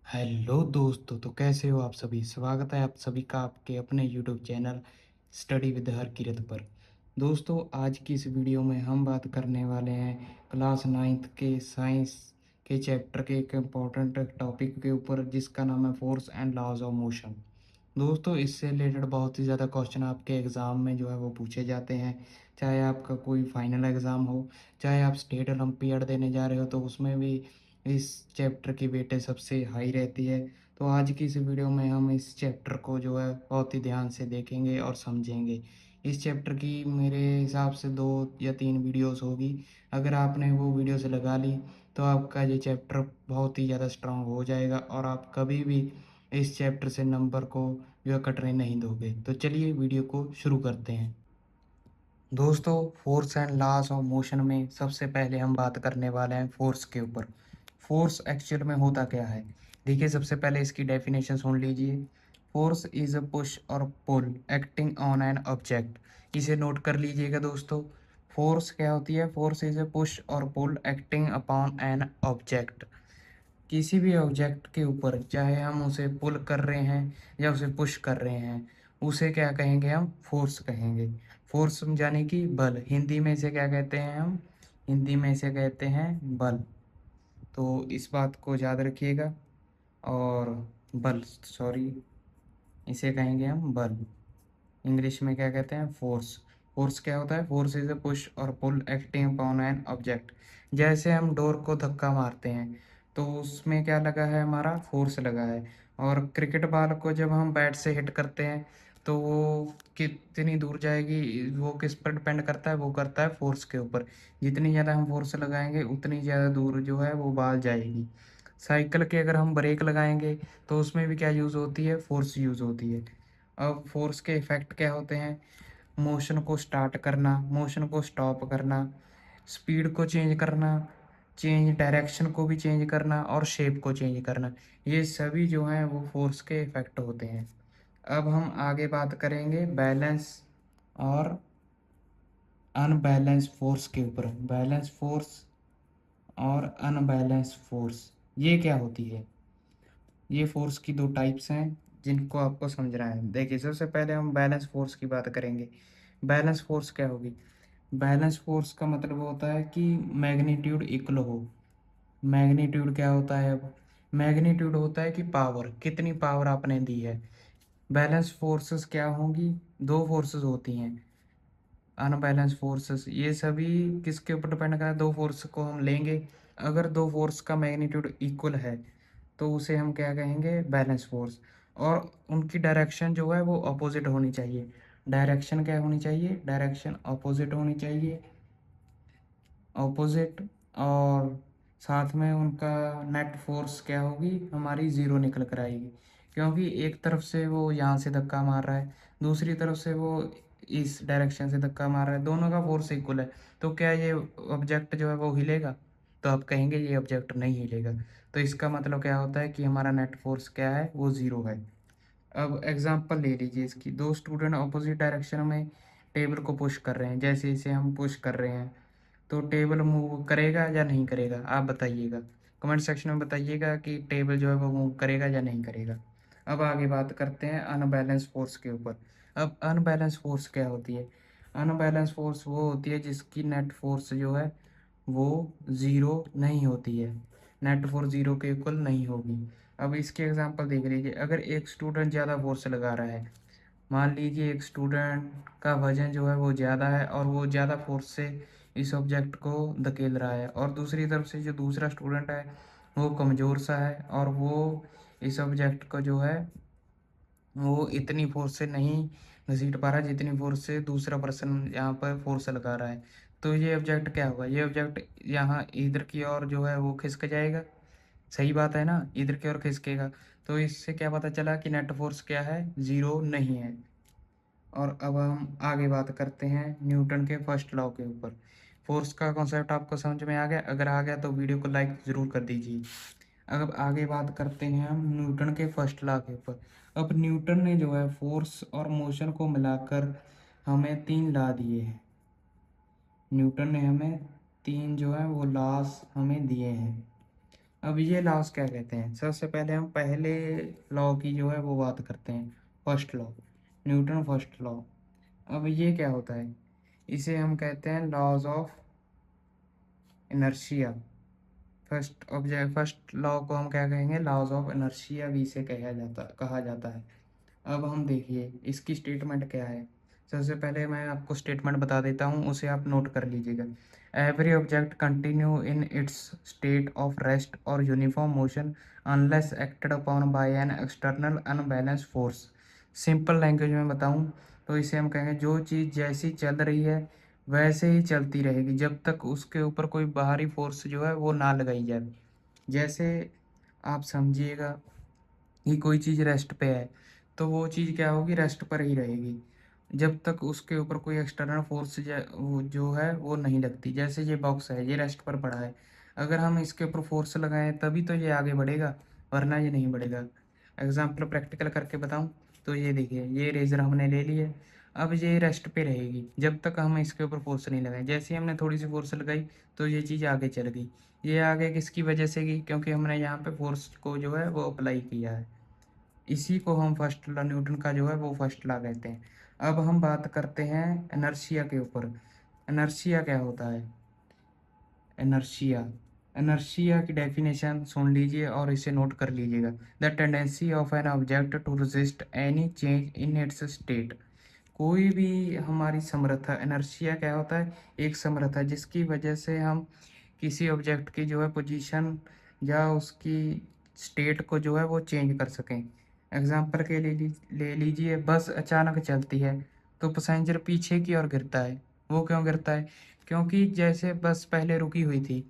Hello दोस्तों, तो कैसे हो आप सभी। स्वागत है आप सभी का आपके अपने YouTube channel study with Harkirat पर। दोस्तों, आज की इस वीडियो में हम बात करने वाले हैं क्लास नाइन्थ के साइंस के चैप्टर के एक इम्पॉर्टेंट टॉपिक के ऊपर, जिसका नाम है force and laws of motion. दोस्तों, इससे रिलेटेड बहुत ही ज़्यादा क्वेश्चन आपके एग्ज़ाम में जो है वो पूछे जाते हैं। चाहे आपका कोई फाइनल एग्ज़ाम हो, चाहे आप स्टेट ओलंपियाड देने जा रहे हो, तो उसमें भी इस चैप्टर की वेटेज सबसे हाई रहती है। तो आज की इस वीडियो में हम इस चैप्टर को जो है बहुत ही ध्यान से देखेंगे और समझेंगे। इस चैप्टर की मेरे हिसाब से 2 या 3 वीडियोस होगी। अगर आपने वो वीडियोस लगा ली तो आपका ये चैप्टर बहुत ही ज़्यादा स्ट्रांग हो जाएगा और आप कभी भी इस चैप्टर से नंबर को जो है कटने नहीं दोगे। तो चलिए वीडियो को शुरू करते हैं। दोस्तों, force and laws of motion में सबसे पहले हम बात करने वाले हैं फोर्स के ऊपर। फोर्स एक्चुअल में होता क्या है, देखिए सबसे पहले इसकी डेफिनेशन सुन लीजिए। फोर्स इज अ पुश और पुल एक्टिंग ऑन एन ऑब्जेक्ट। इसे नोट कर लीजिएगा दोस्तों। फोर्स क्या होती है, फोर्स इज अ पुश और पुल एक्टिंग अपॉन एन ऑब्जेक्ट। किसी भी ऑब्जेक्ट के ऊपर, चाहे हम उसे पुल कर रहे हैं या उसे पुश कर रहे हैं, उसे क्या कहेंगे, हम फोर्स कहेंगे। फोर्स यानी कि बल। हिंदी में इसे क्या कहते हैं हम, हिंदी में इसे कहते हैं बल। तो इस बात को याद रखिएगा। और बल, सॉरी, इसे कहेंगे हम बल। इंग्लिश में क्या कहते हैं, फोर्स। फोर्स क्या होता है, फोर्स इज अ पुश और पुल एक्टिंग अपॉन एन ऑब्जेक्ट। जैसे हम डोर को धक्का मारते हैं तो उसमें क्या लगा है, हमारा फोर्स लगा है। और क्रिकेट बॉल को जब हम बैट से हिट करते हैं तो वो कितनी दूर जाएगी, वो किस पर डिपेंड करता है, वो करता है फोर्स के ऊपर। जितनी ज़्यादा हम फोर्स लगाएंगे उतनी ज़्यादा दूर जो है वो बॉल जाएगी। साइकिल के अगर हम ब्रेक लगाएंगे तो उसमें भी क्या यूज़ होती है, फोर्स यूज़ होती है। अब फोर्स के इफ़ेक्ट क्या होते हैं, मोशन को स्टार्ट करना, मोशन को स्टॉप करना, स्पीड को चेंज करना, चेंज डायरेक्शन को भी चेंज करना और शेप को चेंज करना। ये सभी जो हैं वो फोर्स के इफ़ेक्ट होते हैं। अब हम आगे बात करेंगे बैलेंस और अनबैलेंस फोर्स के ऊपर। बैलेंस फोर्स और अनबैलेंस फोर्स, ये क्या होती है। ये फोर्स की 2 टाइप्स हैं जिनको आपको समझना है। देखिए सबसे पहले हम बैलेंस फोर्स की बात करेंगे। बैलेंस फोर्स क्या होगी, बैलेंस फोर्स का मतलब होता है कि मैग्नीट्यूड इक्वल हो। मैग्नीट्यूड क्या होता है, अब मैग्नीट्यूड होता है कि पावर, कितनी पावर आपने दी है। बैलेंस फोर्सेस क्या होंगी, 2 फोर्सेस होती हैं। अनबैलेंस फोर्सेस ये सभी किसके ऊपर डिपेंड करता है, 2 फोर्स को हम लेंगे। अगर 2 फोर्स का मैग्नीट्यूड इक्वल है तो उसे हम क्या कहेंगे, बैलेंस फोर्स। और उनकी डायरेक्शन जो है वो अपोजिट होनी चाहिए। डायरेक्शन क्या होनी चाहिए, डायरेक्शन अपोजिट होनी चाहिए, ऑपोजिट। और साथ में उनका नेट फोर्स क्या होगी, हमारी ज़ीरो निकल कर आएगी। क्योंकि एक तरफ से वो यहाँ से धक्का मार रहा है, दूसरी तरफ से वो इस डायरेक्शन से धक्का मार रहा है, दोनों का फोर्स इक्वल है। तो क्या ये ऑब्जेक्ट जो है वो हिलेगा, तो आप कहेंगे ये ऑब्जेक्ट नहीं हिलेगा। तो इसका मतलब क्या होता है कि हमारा नेट फोर्स क्या है, वो ज़ीरो है। अब एग्जांपल ले लीजिए इसकी, 2 स्टूडेंट अपोजिट डायरेक्शन में टेबल को पुश कर रहे हैं। जैसे इसे हम पुश कर रहे हैं तो टेबल मूव करेगा या नहीं करेगा, आप बताइएगा। कमेंट सेक्शन में बताइएगा कि टेबल जो है वो मूव करेगा या नहीं करेगा। अब आगे बात करते हैं अनबैलेंस फोर्स के ऊपर। अब अनबैलेंस फोर्स क्या होती है, अनबैलेंस फोर्स वो होती है जिसकी नेट फोर्स जो है वो ज़ीरो नहीं होती है, नेट फोर्स ज़ीरो के इक्वल नहीं होगी। अब इसके एग्जांपल देख लीजिए। अगर एक स्टूडेंट ज़्यादा फोर्स लगा रहा है, मान लीजिए एक स्टूडेंट का वजन जो है वो ज़्यादा है और वो ज़्यादा फोर्स से इस ऑब्जेक्ट को धकेल रहा है, और दूसरी तरफ से जो दूसरा स्टूडेंट है वो कमज़ोर सा है और वो इस ऑब्जेक्ट को जो है वो इतनी फोर्स से नहीं घसीट पा रहा जितनी फोर्स से दूसरा पर्सन यहाँ पर फोर्स लगा रहा है। तो ये ऑब्जेक्ट क्या होगा, ये ऑब्जेक्ट यहाँ इधर की ओर जो है वो खिसक जाएगा। सही बात है ना, इधर की ओर खिसकेगा। तो इससे क्या पता चला कि नेट फोर्स क्या है, ज़ीरो नहीं है। और अब हम आगे बात करते हैं न्यूटन के फर्स्ट लॉ के ऊपर। फोर्स का कॉन्सेप्ट आपको समझ में आ गया, अगर आ गया तो वीडियो को लाइक ज़रूर कर दीजिए। अब आगे बात करते हैं हम न्यूटन के फर्स्ट लॉ के ऊपर। अब न्यूटन ने जो है फोर्स और मोशन को मिलाकर हमें 3 लॉ दिए हैं। न्यूटन ने हमें 3 जो है वो लॉस हमें दिए हैं। अब ये लॉस क्या कहते हैं, सबसे पहले हम पहले लॉ की जो है वो बात करते हैं, first law, Newton first law. अब ये क्या होता है, इसे हम कहते हैं laws of inertia. First law को हम क्या कहेंगे, लॉज ऑफ इनर्शिया भी इसे कहा जाता है। अब हम देखिए इसकी स्टेटमेंट क्या है। सबसे पहले मैं आपको स्टेटमेंट बता देता हूँ, उसे आप नोट कर लीजिएगा। Every object continue in its state of rest और uniform motion unless acted upon by an external unbalance force. Simple language में बताऊँ तो इसे हम कहेंगे जो चीज़ जैसी चल रही है वैसे ही चलती रहेगी जब तक उसके ऊपर कोई बाहरी फोर्स जो है वो ना लगाई जाए। जैसे आप समझिएगा कि कोई चीज़ रेस्ट पे है, तो वो चीज़ क्या होगी, रेस्ट पर ही रहेगी जब तक उसके ऊपर कोई एक्सटर्नल फोर्स वो जो है वो नहीं लगती। जैसे ये बॉक्स है, ये रेस्ट पर पड़ा है, अगर हम इसके ऊपर फोर्स लगाएं तभी तो ये आगे बढ़ेगा, वरना ये नहीं बढ़ेगा। एग्जाम्पल प्रैक्टिकल करके बताऊं तो ये देखिए, ये रेजर हमने ले ली है, अब ये रेस्ट पे रहेगी जब तक हम इसके ऊपर फोर्स नहीं लगाए। जैसे ही हमने थोड़ी सी फोर्स लगाई तो ये चीज़ आगे चल गई। ये आगे किसकी वजह से गई, क्योंकि हमने यहाँ पे फोर्स को जो है वो अप्लाई किया है। इसी को हम फर्स्ट लॉ, न्यूटन का जो है वो फर्स्ट लॉ कहते हैं। अब हम बात करते हैं इनर्शिया के ऊपर। इनर्शिया क्या होता है, इनर्शिया, इनर्शिया की डेफिनेशन सुन लीजिए और इसे नोट कर लीजिएगा। The tendency of an object to resist any change in its state. कोई भी हमारी समर्था, इनर्शिया क्या होता है, एक समर्था जिसकी वजह से हम किसी ऑब्जेक्ट की जो है पोजीशन या उसकी स्टेट को जो है वो चेंज कर सकें। एग्जाम्पल के ले लीजिए, बस अचानक चलती है तो पैसेंजर पीछे की ओर गिरता है। वो क्यों गिरता है, क्योंकि जैसे बस पहले रुकी हुई थी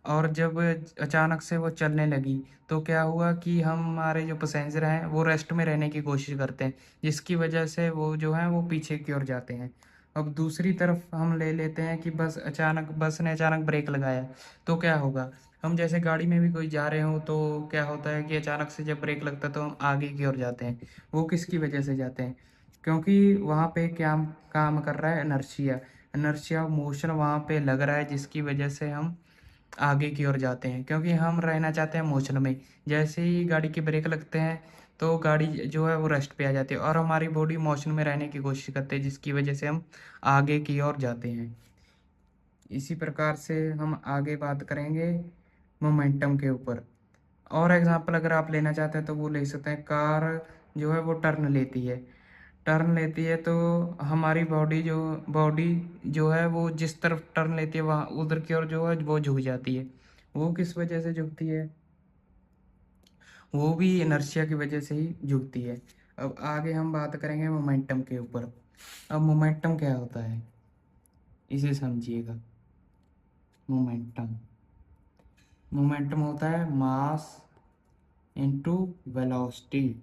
और जब अचानक से वो चलने लगी तो क्या हुआ कि हमारे जो पैसेंजर हैं वो रेस्ट में रहने की कोशिश करते हैं, जिसकी वजह से वो जो है वो पीछे की ओर जाते हैं। अब दूसरी तरफ हम ले लेते हैं कि बस ने अचानक ब्रेक लगाया तो क्या होगा, हम जैसे गाड़ी में भी कोई जा रहे हो तो क्या होता है कि अचानक से जब ब्रेक लगता है तो हम आगे की ओर जाते हैं। वो किसकी वजह से जाते हैं, क्योंकि वहाँ पे क्या काम कर रहा है, इनर्शिया, इनर्शिया मोशन वहाँ पे लग रहा है जिसकी वजह से हम आगे की ओर जाते हैं, क्योंकि हम रहना चाहते हैं मोशन में। जैसे ही गाड़ी के ब्रेक लगते हैं तो गाड़ी जो है वो रेस्ट पे आ जाती है और हमारी बॉडी मोशन में रहने की कोशिश करती है, जिसकी वजह से हम आगे की ओर जाते हैं। इसी प्रकार से हम आगे बात करेंगे मोमेंटम के ऊपर। और एग्जांपल अगर आप लेना चाहते हैं तो वो ले सकते हैं, कार जो है वो टर्न लेती है तो हमारी बॉडी जो है वो जिस तरफ टर्न लेती है वहाँ उधर की ओर जो है वो झुक जाती है। वो किस वजह से झुकती है, वो भी इनर्शिया की वजह से ही झुकती है। अब आगे हम बात करेंगे मोमेंटम के ऊपर। अब मोमेंटम क्या होता है, इसे समझिएगा। मोमेंटम, मोमेंटम होता है मास इनटू वेलोसिटी।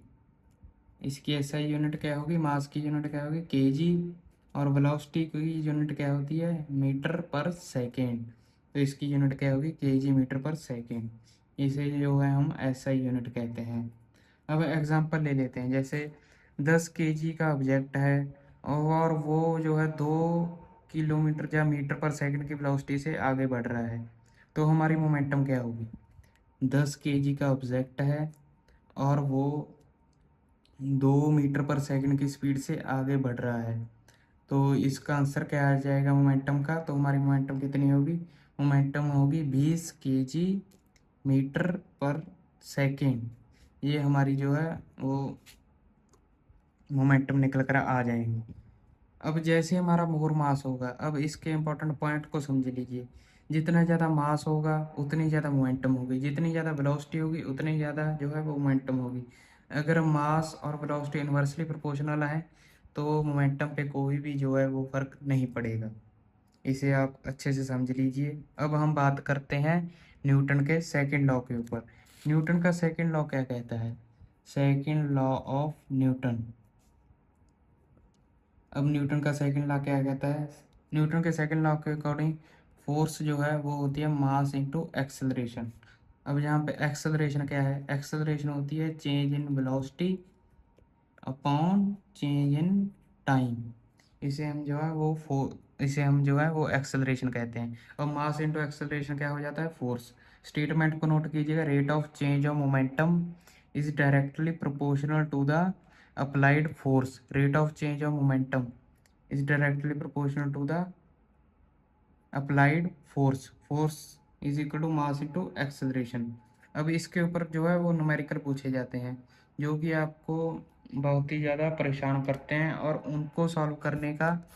इसकी एसआई यूनिट क्या होगी, मास की यूनिट क्या होगी, केजी, और वेलोसिटी की यूनिट क्या होती है, मीटर पर सेकेंड। तो इसकी यूनिट क्या होगी, केजी मीटर पर सेकेंड। इसे जो है हम एसआई यूनिट कहते हैं। अब एग्जांपल ले लेते हैं, जैसे 10 केजी का ऑब्जेक्ट है और वो जो है 2 किलोमीटर या मीटर पर सेकंड की वेलोसिटी से आगे बढ़ रहा है, तो हमारी मोमेंटम क्या होगी। 10 केजी का ऑब्जेक्ट है और वो 2 मीटर पर सेकंड की स्पीड से आगे बढ़ रहा है, तो इसका आंसर क्या आ जाएगा मोमेंटम का, तो हमारी मोमेंटम कितनी होगी, मोमेंटम होगी 20 केजी मीटर पर सेकेंड। ये हमारी जो है वो मोमेंटम निकल कर आ जाएगी। अब जैसे हमारा मोर मास होगा, अब इसके इंपॉर्टेंट पॉइंट को समझ लीजिए। जितना ज़्यादा मास होगा उतनी ज़्यादा मोमेंटम होगी, जितनी ज़्यादा वेलोसिटी होगी उतनी ज़्यादा जो है वो मोमेंटम होगी। अगर मास और वेलोसिटी इन्वर्सली प्रोपोर्शनल है तो मोमेंटम पे कोई भी जो है वो फर्क नहीं पड़ेगा। इसे आप अच्छे से समझ लीजिए। अब हम बात करते हैं न्यूटन के सेकंड लॉ के ऊपर। न्यूटन का सेकंड लॉ क्या कहता है, सेकंड लॉ ऑफ न्यूटन। अब न्यूटन का सेकंड लॉ क्या कहता है, न्यूटन के सेकंड लॉ के अकॉर्डिंग फोर्स जो है वो होती है मास इनटू एक्सेलरेशन। अब यहाँ पे एक्सेलरेशन क्या है, एक्सेलरेशन होती है change in velocity upon change in time. इसे हम जो है इसे हम जो है वो एक्सेलरेशन कहते हैं। और मास इनटू एक्सेलरेशन क्या हो जाता है, फोर्स। स्टेटमेंट को नोट कीजिएगा। Rate of change of momentum is directly proportional to the applied force. Rate of change of momentum is directly proportional to the applied force. Force is equal to mass into acceleration. अब इसके ऊपर जो है वो numerical पूछे जाते हैं जो कि आपको बहुत ही ज़्यादा परेशान करते हैं, और उनको सॉल्व करने का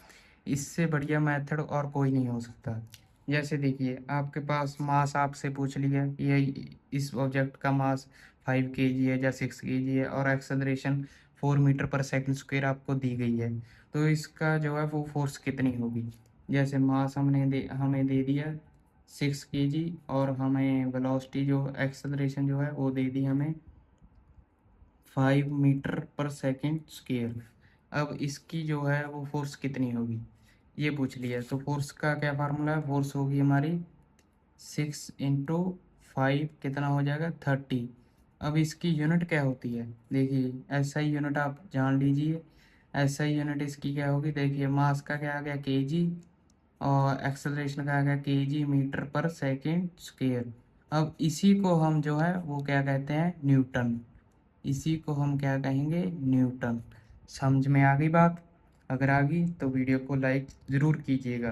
इससे बढ़िया मेथड और कोई नहीं हो सकता। जैसे देखिए, आपके पास मास आपसे पूछ लिया, ये इस ऑब्जेक्ट का मास 5 kg है या 6 kg है, और एक्सेलरेशन 4 मीटर पर सेकंड स्क्वायर आपको दी गई है। तो इसका जो है वो फोर्स कितनी होगी। जैसे मास हमें दे दिया 6 kg, और हमें वेलोसिटी जो एक्सेलरेशन जो है वो दे दी हमें 5 मीटर पर सेकंड स्क्वायर। अब इसकी जो है वो फोर्स कितनी होगी ये पूछ लिया। तो फोर्स का क्या फार्मूला है, फोर्स होगी हमारी 6 × 5 कितना हो जाएगा 30। अब इसकी यूनिट क्या होती है, देखिए एसआई यूनिट आप जान लीजिए। एसआई यूनिट इसकी क्या होगी, देखिए मास का क्या आ गया केजी, और एक्सेलरेशन का आ गया केजी मीटर पर सेकंड स्क्वायर। अब इसी को हम जो है वो क्या कहते हैं, न्यूटन। इसी को हम क्या कहेंगे, न्यूटन। समझ में आ गई बात। अगर आ गई तो वीडियो को लाइक ज़रूर कीजिएगा।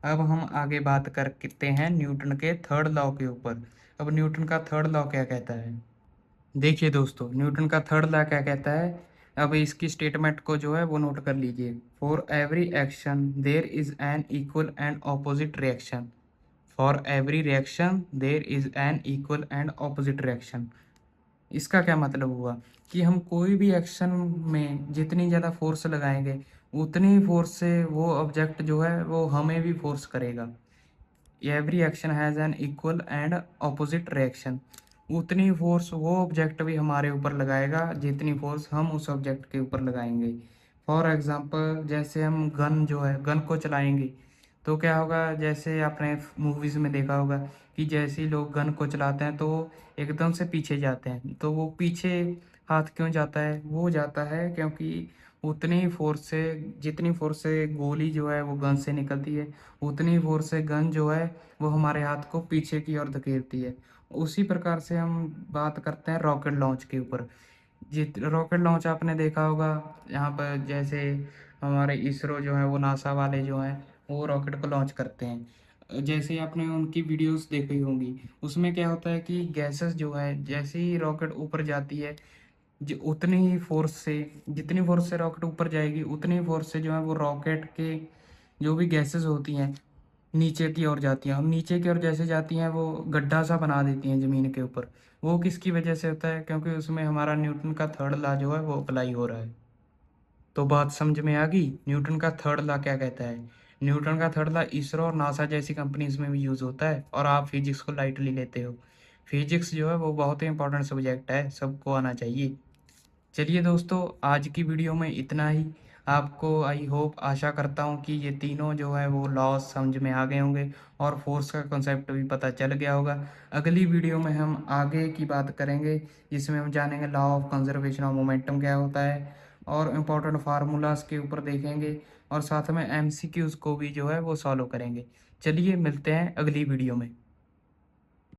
अब हम आगे बात करते हैं न्यूटन के थर्ड लॉ के ऊपर। अब न्यूटन का थर्ड लॉ क्या कहता है, देखिए दोस्तों, न्यूटन का थर्ड लॉ क्या कहता है। अब इसकी स्टेटमेंट को जो है वो नोट कर लीजिए। For every action there is an equal and opposite reaction. For every reaction there is an equal and opposite reaction. इसका क्या मतलब हुआ कि हम कोई भी एक्शन में जितनी ज़्यादा फोर्स लगाएंगे, उतनी फोर्स से वो ऑब्जेक्ट जो है वो हमें भी फोर्स करेगा। Every action has an equal and opposite reaction. उतनी फोर्स वो ऑब्जेक्ट भी हमारे ऊपर लगाएगा जितनी फोर्स हम उस ऑब्जेक्ट के ऊपर लगाएंगे। फॉर एग्जांपल, जैसे हम गन जो है, गन को चलाएंगे तो क्या होगा, जैसे आपने मूवीज़ में देखा होगा कि जैसे ही लोग गन को चलाते हैं तो एकदम से पीछे जाते हैं। तो वो पीछे हाथ क्यों जाता है, वो जाता है क्योंकि उतनी फोर्स से, जितनी फोर्स से गोली जो है वो गन से निकलती है, उतनी फोर्स से गन जो है वो हमारे हाथ को पीछे की ओर धकेलती है। उसी प्रकार से हम बात करते हैं रॉकेट लॉन्च के ऊपर। जित रॉकेट लॉन्च आपने देखा होगा, यहाँ पर जैसे हमारे इसरो जो है वो नासा वाले जो हैं वो रॉकेट को लॉन्च करते हैं। जैसे आपने उनकी वीडियोस देखी होंगी, उसमें क्या होता है कि गैसेस जो है जैसे ही रॉकेट ऊपर जाती है, उतनी ही फोर्स से, जितनी फोर्स से रॉकेट ऊपर जाएगी उतनी फोर्स से जो है वो रॉकेट के जो भी गैसेस होती हैं नीचे की ओर जाती हैं। हम नीचे की ओर जैसे जाती हैं वो गड्ढा सा बना देती हैं ज़मीन के ऊपर। वो किसकी वजह से होता है, क्योंकि उसमें हमारा न्यूटन का थर्ड लॉ जो है वो अप्लाई हो रहा है। तो बात समझ में आ गई, न्यूटन का थर्ड लॉ क्या कहता है। न्यूटन का थर्ड लॉ इसरो और नासा जैसी कंपनीज में भी यूज़ होता है, और आप फिजिक्स को लाइटली लेते हो। फिजिक्स जो है वो बहुत ही इंपॉर्टेंट सब्जेक्ट है, सबको आना चाहिए। चलिए दोस्तों, आज की वीडियो में इतना ही। आपको आई होप, आशा करता हूँ कि ये तीनों जो है वो लॉज समझ में आ गए होंगे, और फोर्स का कॉन्सेप्ट भी पता चल गया होगा। अगली वीडियो में हम आगे की बात करेंगे, जिसमें हम जानेंगे law of conservation of momentum क्या होता है, और इम्पोर्टेंट फार्मूलाज के ऊपर देखेंगे, और साथ में एमसीक्यूज को भी जो है वो सॉल्व करेंगे। चलिए मिलते हैं अगली वीडियो में।